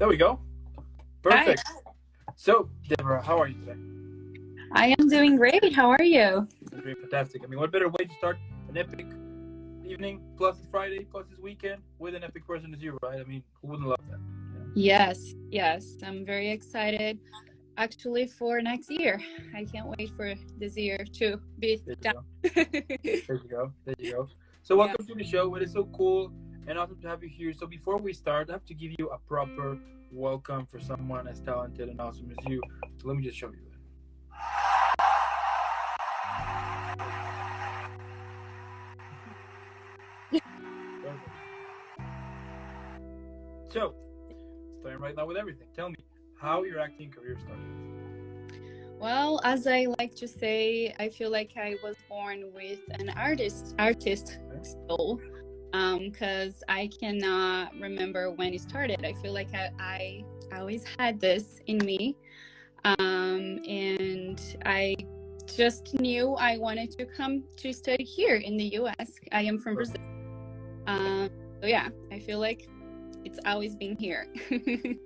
There we go. Hi, Perfect. So, Deborah, how are you today? I am doing great. How are you? I'm doing fantastic. I mean, what better way to start an epic evening, plus it's Friday, plus it's weekend, with an epic person as you, right? I mean, who wouldn't love that? Yes. I'm very excited actually for next year. I can't wait for this year to be There you done. go. There you go. There you go. So, Yeah. welcome to the show. It is so cool and awesome to have you here. So, before we start, I have to give you a proper welcome for someone as talented and awesome as you. So, let me just show you that. Perfect. So, starting right now with everything. Tell me how your acting career started. Well, as I like to say, I feel like I was born with an artist soul. Because I cannot remember when it started. I feel like I always had this in me. And I just knew I wanted to come to study here in the US. I am from Brazil. So yeah, I feel like it's always been here.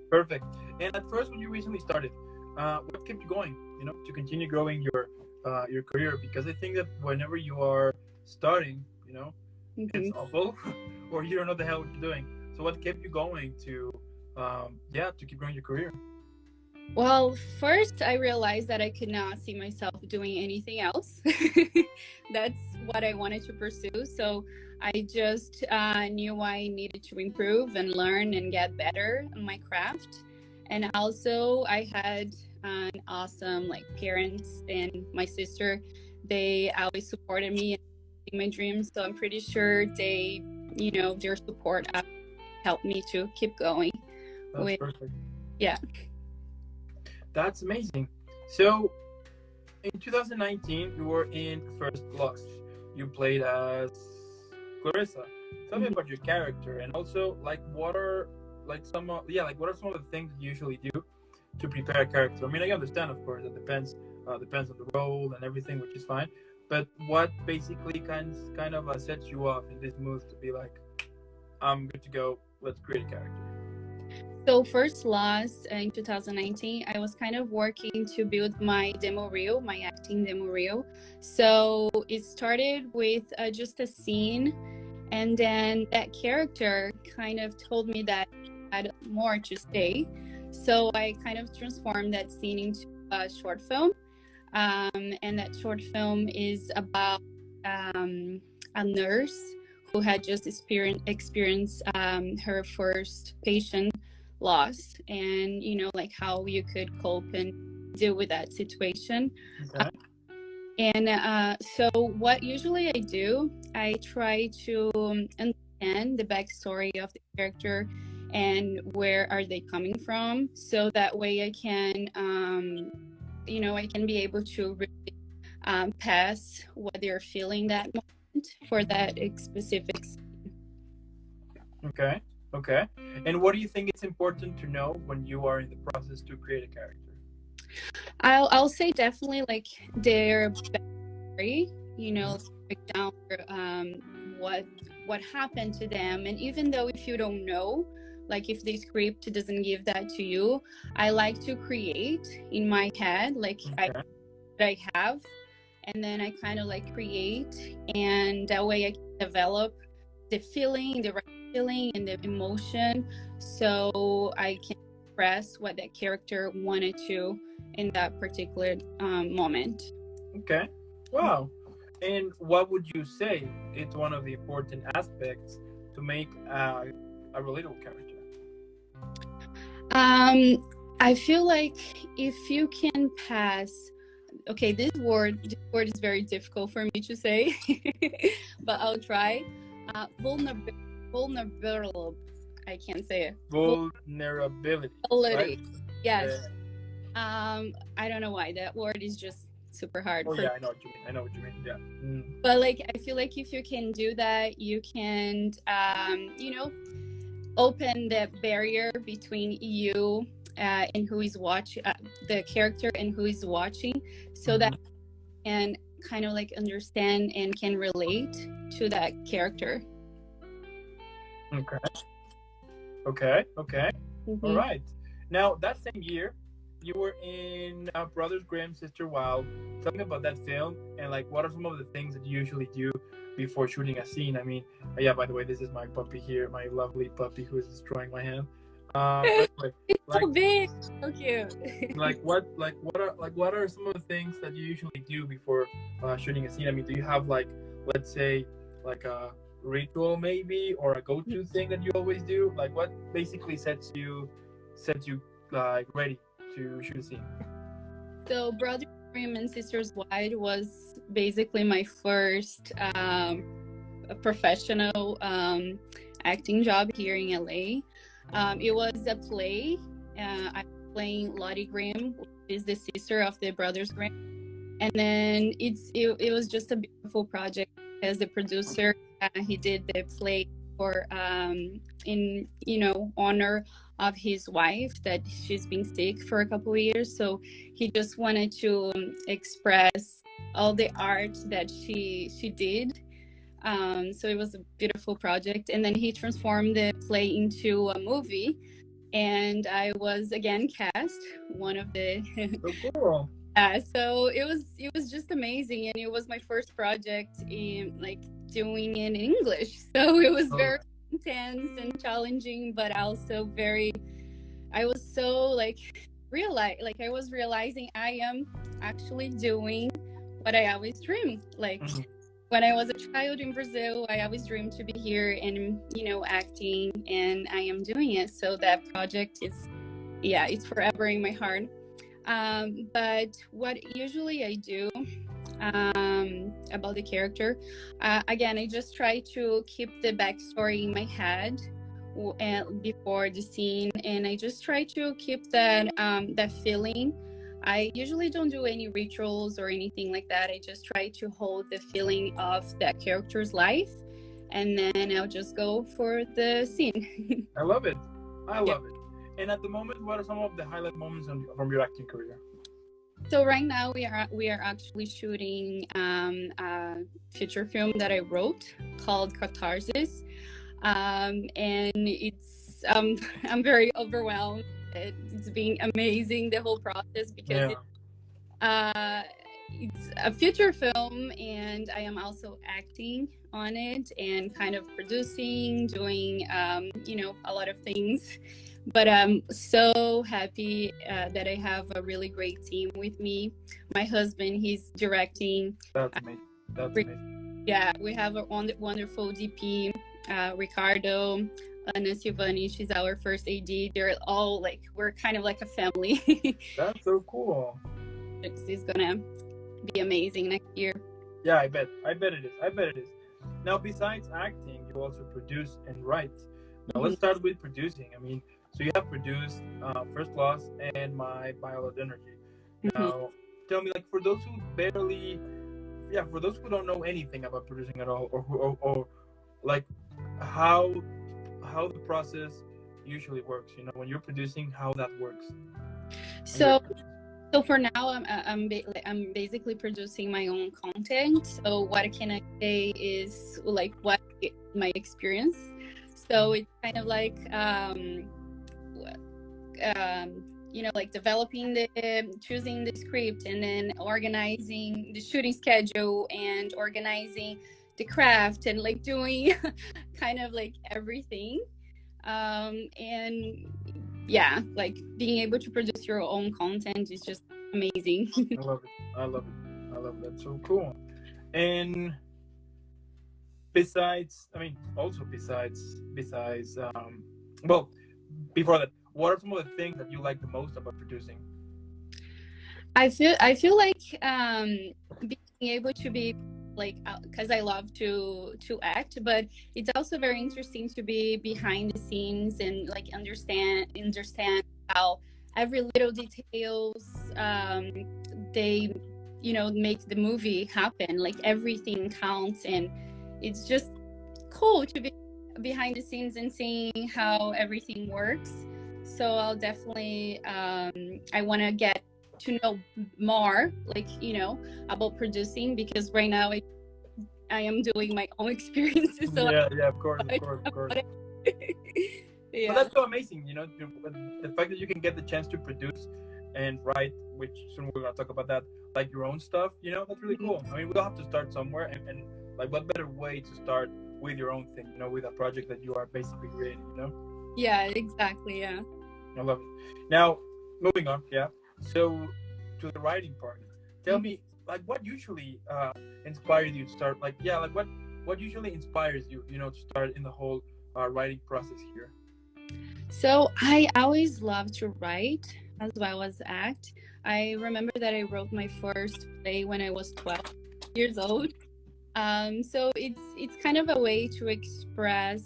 Perfect. And at first, when you recently started, what kept you going? To continue growing your career, because I think that whenever you are starting, it's awful, or you don't know the hell what you're doing. So, what kept you going to keep growing your career? Well, first I realized that I could not see myself doing anything else. That's what I wanted to pursue. So I just knew I needed to improve and learn and get better on my craft. And also I had an awesome parents and my sister. They always supported me in my dreams. So I'm pretty sure their support helped me to keep going. That's perfect. Yeah. That's amazing. So, in 2019, you were in First Lost. You played as Clarissa. Tell me about your character, and also what are some of the things you usually do to prepare a character? I mean, I understand, of course, it depends on the role and everything, which is fine. But what basically kind of sets you off in this mood to be like, I'm good to go. Let's create a character. So First Loss in 2019, I was kind of working to build my demo reel, my acting demo reel. So it started with just a scene, and then that character kind of told me that I had more to say. So I kind of transformed that scene into a short film. And that short film is about a nurse who had just experienced her first patient loss, and how you could cope and deal with that situation. Okay. So what usually I do, I try to understand the backstory of the character and where are they coming from, so that way I can I can be able to really pass what they're feeling that moment for that specific scene. Okay. And what do you think it's important to know when you are in the process to create a character? I'll say definitely their backstory, break down what happened to them. And even though if you don't know, if the script doesn't give that to you, I like to create in my head I have, and then I kind of create, and that way I can develop the right feeling and the emotion, so I can express what that character wanted to in that particular moment. Okay. Wow. And what would you say it's one of the important aspects to make a relatable character? I feel like if you can pass, okay, this word is very difficult for me to say, but I'll try. Vulnerable. I can't say it. Vulnerability. Right? Yes. I don't know why that word is just super hard. Oh yeah, I know what you mean. Yeah. But I feel like if you can do that, you can, open the barrier between you and who is watching, the character and who is watching, so that and kind of understand and can relate to that character. Okay. All right. Now, that same year, you were in Brothers Grimm, Sister Wild. Tell me about that film and like what are some of the things that you usually do before shooting a scene? I mean, yeah. By the way, this is my puppy here, my lovely puppy who is destroying my hand. Anyway, It's like, so big, so cute. what are some of the things that you usually do before shooting a scene? I mean, do you have like, let's say, like a ritual maybe or a go-to thing that you always do? Like, what basically sets you like ready to shoot a scene? So Brothers Grimm and Sisters Wide was basically my first professional acting job here in LA. It was a play. I was playing Lottie Grimm, which is the sister of the Brothers Grimm. And then it was just a beautiful project as the producer. He did the play for in honor of his wife that she's been sick for a couple of years. So he just wanted to express all the art that she did. So it was a beautiful project. And then he transformed the play into a movie. And I was again cast, one of the So cool. so it was just amazing, and it was my first project in like doing in English. So it was very intense and challenging, but also I was so like I was realizing I am actually doing what I always dreamed. Like when I was a child in Brazil, I always dreamed to be here and acting, and I am doing it. So that project it's forever in my heart. But what usually I do about the character, again, I just try to keep the backstory in my head before the scene, and I just try to keep that feeling. I usually don't do any rituals or anything like that. I just try to hold the feeling of that character's life, and then I'll just go for the scene. I love it. I love it. And at the moment, what are some of the highlight moments from your acting career? So right now we are actually shooting a feature film that I wrote called Catharsis, and it's I'm very overwhelmed. It's been amazing, the whole process, because it's a feature film, and I am also acting on it and kind of producing, doing a lot of things. But I'm so happy that I have a really great team with me. My husband, he's directing. That's amazing. That's amazing. Yeah, we have a wonderful DP, Ricardo, Ana Silvani, she's our first AD. They're all like, we're kind of like a family. That's so cool. It's gonna be amazing next year. Yeah, I bet it is. Now, besides acting, you also produce and write. Now, let's start with producing. I mean, so you have produced First Class and My Violet Energy. Now, tell me, like, for those who don't know anything about producing at all, or like how the process usually works, when you're producing, how that works. So for now, I'm basically producing my own content. So what can I say is like what my experience. So it's kind of like like developing choosing the script, and then organizing the shooting schedule, and organizing the craft, and like doing kind of like everything. And yeah, like being able to produce your own content is just amazing. I love it. That's so cool. And besides before that, what are some of the things that you like the most about producing? I feel like being able to be like, because I love to act, but it's also very interesting to be behind the scenes and like understand how every little details they make the movie happen. Like everything counts, and it's just cool to be behind the scenes and seeing how everything works. So I'll definitely I want to get to know more, like, about producing, because right now I am doing my own experiences. So yeah, of course. But Yeah. that's so amazing, you know, the fact that you can get the chance to produce and write, which soon we're gonna talk about that, like your own stuff. You know, that's really Mhm. cool. I mean, we all have to start somewhere, and like, what better way to start with your own thing? You know, with a project that you are basically creating. You know, Yeah, exactly. Yeah. I love it. Now, moving on, yeah. So, to the writing part, tell Mhm. me, like, what usually inspired you to start? Like, yeah, like what usually inspires you, you know, to start in the whole writing process here? So I always loved to write as well as act. I remember that I wrote my first play when I was 12 years old. So it's kind of a way to express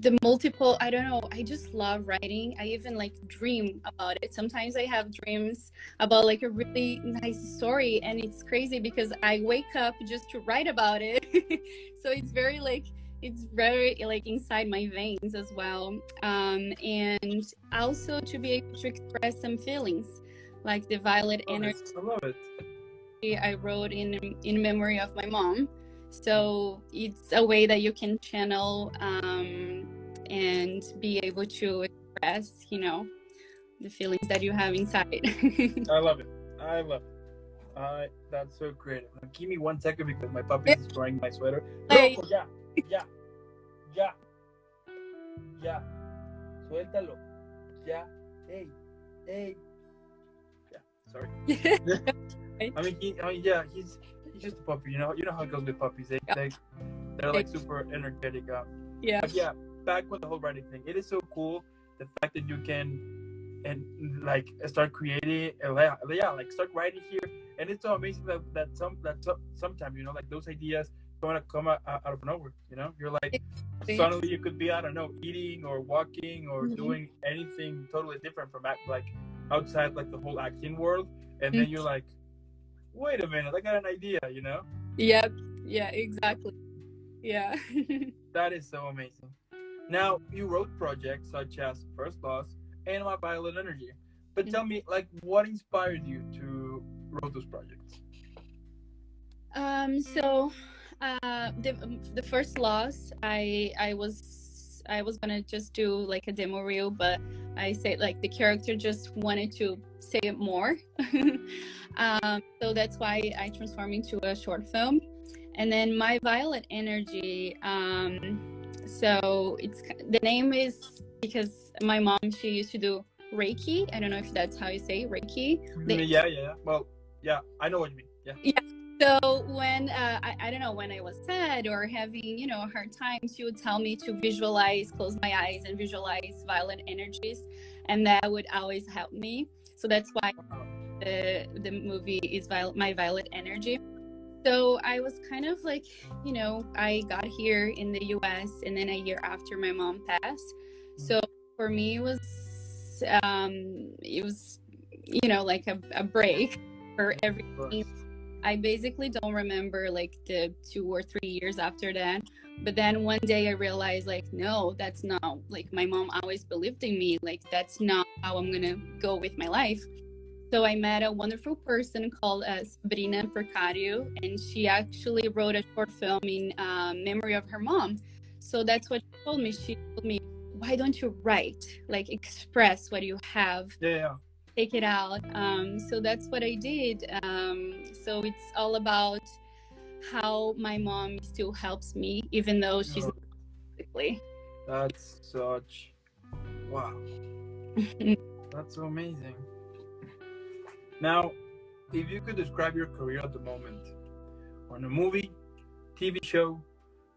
the multiple. I don't know, I just love writing. I even like dream about it. Sometimes I have dreams about like a really nice story, and it's crazy because I wake up just to write about it. So it's very like inside my veins as well. And also to be able to express some feelings like the violet Love it. energy I love it. I wrote in memory of my mom. So it's a way that you can channel and be able to express, the feelings that you have inside. I love it. I love it. That's so creative. Now, give me 1 second because my puppy is destroying my sweater. Hey. Loco, ya, ya, ya, ya. Suéltalo. Ya. Hey, hey. Yeah, sorry. Yeah, he's just a puppy. You know how it goes with puppies. They're like super energetic. Yeah. But yeah, back with the whole writing thing, it is so cool the fact that you can and like start creating yeah, like start writing here, and it's so amazing sometimes, you know, like those ideas gonna come out of nowhere. You know, you're like suddenly you could be, I don't know, eating or walking or doing anything totally different from like outside like the whole acting world, and then you're like, wait a minute, I got an idea. You know? Yep. Yeah. Exactly. Yeah. That is so amazing. Now, you wrote projects such as First Loss and My Violet Energy. But tell me, like, what inspired you to write those projects? So the first loss, I was gonna just do like a demo reel, but I said like the character just wanted to say it more. So that's why I transformed into a short film. And then My Violet Energy, so it's the name is because my mom, she used to do Reiki. I don't know if that's how you say Reiki. Yeah. Well, yeah, I know what you mean. Yeah. So when I don't know, when I was sad or having a hard time, she would tell me to close my eyes and visualize violet energies, and that would always help me. So that's why the movie is My Violet Energy. So I was kind of like, I got here in the US and then a year after my mom passed. So for me it was like a break for everything. I basically don't remember like the 2 or 3 years after that. But then one day I realized like, no, that's not like my mom always believed in me. Like that's not how I'm gonna go with my life. So I met a wonderful person called Sabrina Percario, and she actually wrote a short film in memory of her mom. So that's what she told me. She told me, why don't you write? Like express what you have. Yeah. Take it out. So that's what I did. So it's all about how my mom still helps me, even though she's not physically. That's such wow. That's so amazing. Now, if you could describe your career at the moment on a movie, TV show,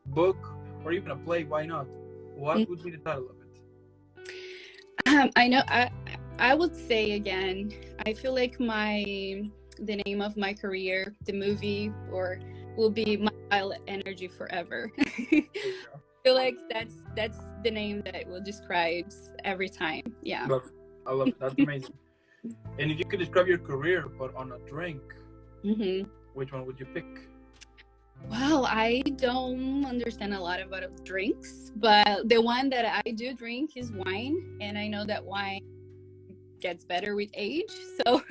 book, or even a play, why not? What would be the title of it? I know. I would say again, I feel like the name of my career, the movie, will be My Violet Energy Forever. I feel like that's the name that will describe every time. Yeah. I love it. That's amazing. And if you could describe your career, but on a drink, which one would you pick? Well, I don't understand a lot about drinks, but the one that I do drink is wine, and I know that wine gets better with age. So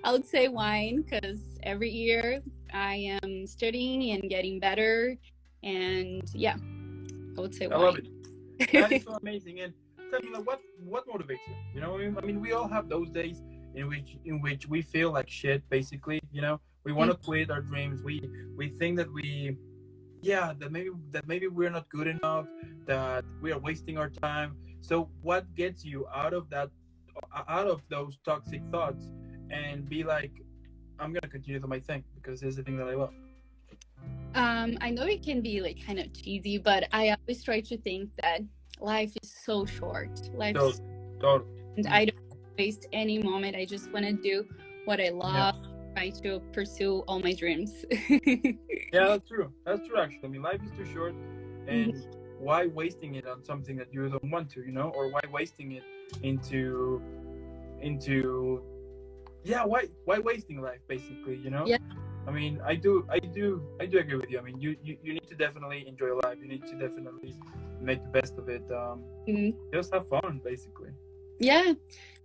I would say wine because every year I am studying and getting better, and yeah, I would say I love wine. it. That is so amazing. And tell me, like, what motivates you? You know, I mean, we all have those days in which we feel like shit. Basically, you know, we want to quit our dreams. We think that yeah, that maybe we're not good enough, that we are wasting our time. So, what gets you out of those toxic thoughts, and be like, I'm gonna continue to do my thing because it's the thing that I love. I know it can be like kind of cheesy, but I always try to think that life is so short. So, totally. And I don't waste any moment. I just want to do what I Yeah. love, try to pursue all my dreams. Yeah, that's true. That's true, actually. I mean, life is too short, and why wasting it on something that you don't want to, you know, or why wasting it into yeah, why wasting life, basically, you know? Yeah. I mean, I do agree with you. I mean, you need to definitely enjoy life. You need to definitely make the best of it. Just have fun, basically. Yeah.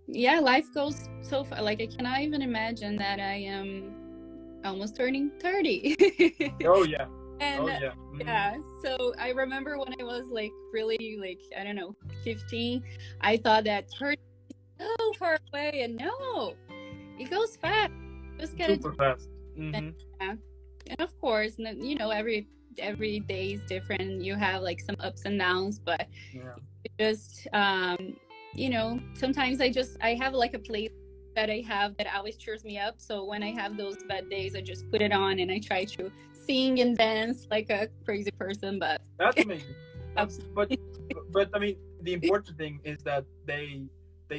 Yeah, life goes so far. Like, I cannot even imagine that I am almost turning 30. Oh yeah. And oh yeah. yeah, so I remember when I was like really like, I don't know, 15, I thought that 30 is so far away, and no, it goes fast. Just gotta Super fast. Yeah. And of course, you know, every day is different. You have like some ups and downs, but just you know, sometimes I have like a playlist that I have that always cheers me up. So when I have those bad days, I just put it on and I try to sing and dance like a crazy person. But that's amazing. But I mean, the important thing is that they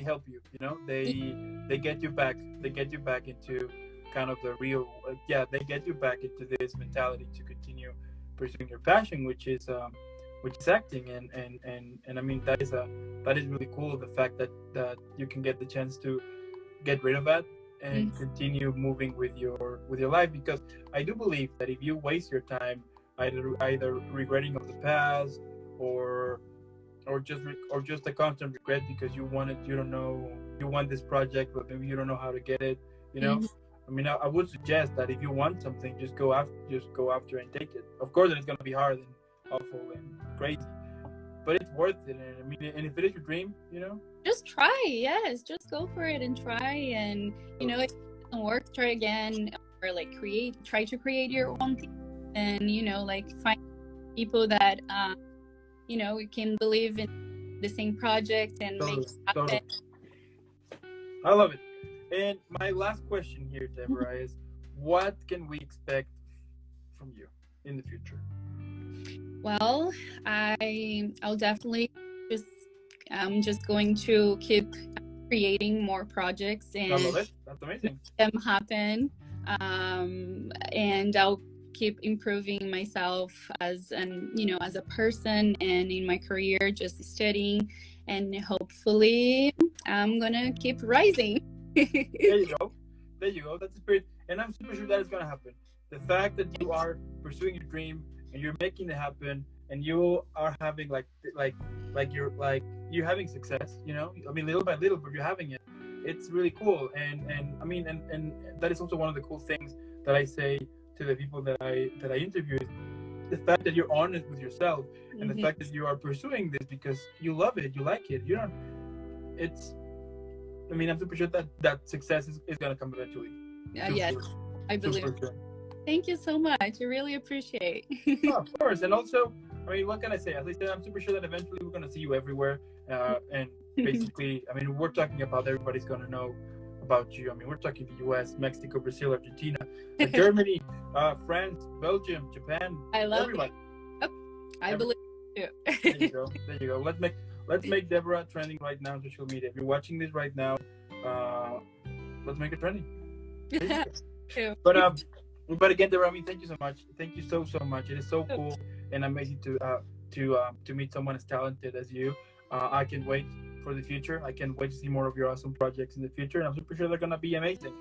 help you. You know, they get you back. They get you back into kind of the real. They get you back into this mentality to continue pursuing your passion, which is acting. And I mean, that is really cool. The fact that you can get the chance to get rid of that and continue moving with your life, because I do believe that if you waste your time either regretting of the past or just a constant regret because you want this project but maybe you don't know how to get it, you know. I mean, I would suggest that if you want something, just go after and take it. Of course, it's going to be hard and awful and crazy, but it's worth it. And I mean, and if it is your dream, you know, just try. Yes, just go for it and try. And you know, if it doesn't work, try again, or like try to create your own thing. And you know, like find people that you know, can believe in the same project and make it happen. I love it. And my last question here, Deborah, is what can we expect from you in the future? Well, I'll definitely I'm just going to keep creating more projects and I love it. That's amazing. Make them happen. And I'll keep improving myself as a person and in my career, just studying, and hopefully I'm gonna keep rising. There you go. That's the spirit, and I'm super sure that is gonna happen. The fact that you are pursuing your dream and you're making it happen, and you are having you're having success. You know, I mean, little by little, but you're having it. It's really cool, and I mean, and that is also one of the cool things that I say to the people that I interview, is the fact that you're honest with yourself, and the fact that you are pursuing this because you love it, you like it. You don't. I mean, I'm super sure that success is gonna come eventually. Yes, I believe. Thank you so much. I really appreciate. Oh, of course, and also, I mean, what can I say? As I said, I'm super sure that eventually we're gonna see you everywhere, and basically, I mean, we're talking about everybody's gonna know about you. I mean, we're talking the U.S., Mexico, Brazil, Argentina, Germany, France, Belgium, Japan. I love everybody. Yep. I believe you. There you go. Let's make Deborah trending right now on social media. If you're watching this right now, let's make it trending. But again, Deborah, I mean, thank you so much. Thank you so much. It is so cool and amazing to meet someone as talented as you. I can't wait for the future. I can't wait to see more of your awesome projects in the future, and I'm super sure they're gonna be amazing.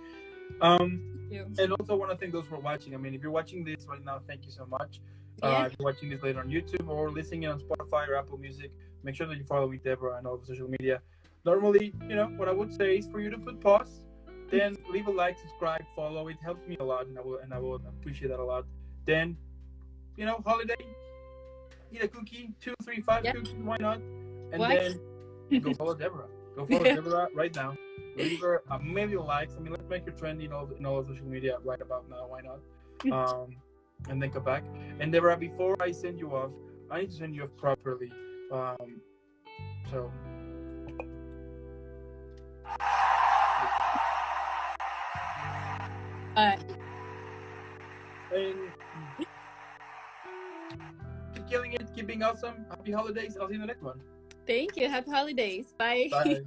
And also want to thank those for watching. I mean, if you're watching this right now, thank you so much. If you're watching this later on YouTube or listening on Spotify or Apple Music, make sure that you follow me, Deborah, and all the social media. Normally, you know, what I would say is for you to put pause, then leave a like, subscribe, follow. It helps me a lot, and I will appreciate that a lot. Then, you know, holiday eat a cookie, 2, 3, 5 Yep. cookies, why not? And What? then go follow Deborah. Go follow Deborah right now. Leave her a million likes. I mean, let's make her trendy in all of social media right about now. Why not? And then come back. And Deborah, before I send you off, I need to send you off properly. So. And keep killing it, keep being awesome. Happy holidays. I'll see you in the next one. Thank you. Happy holidays. Bye. Bye.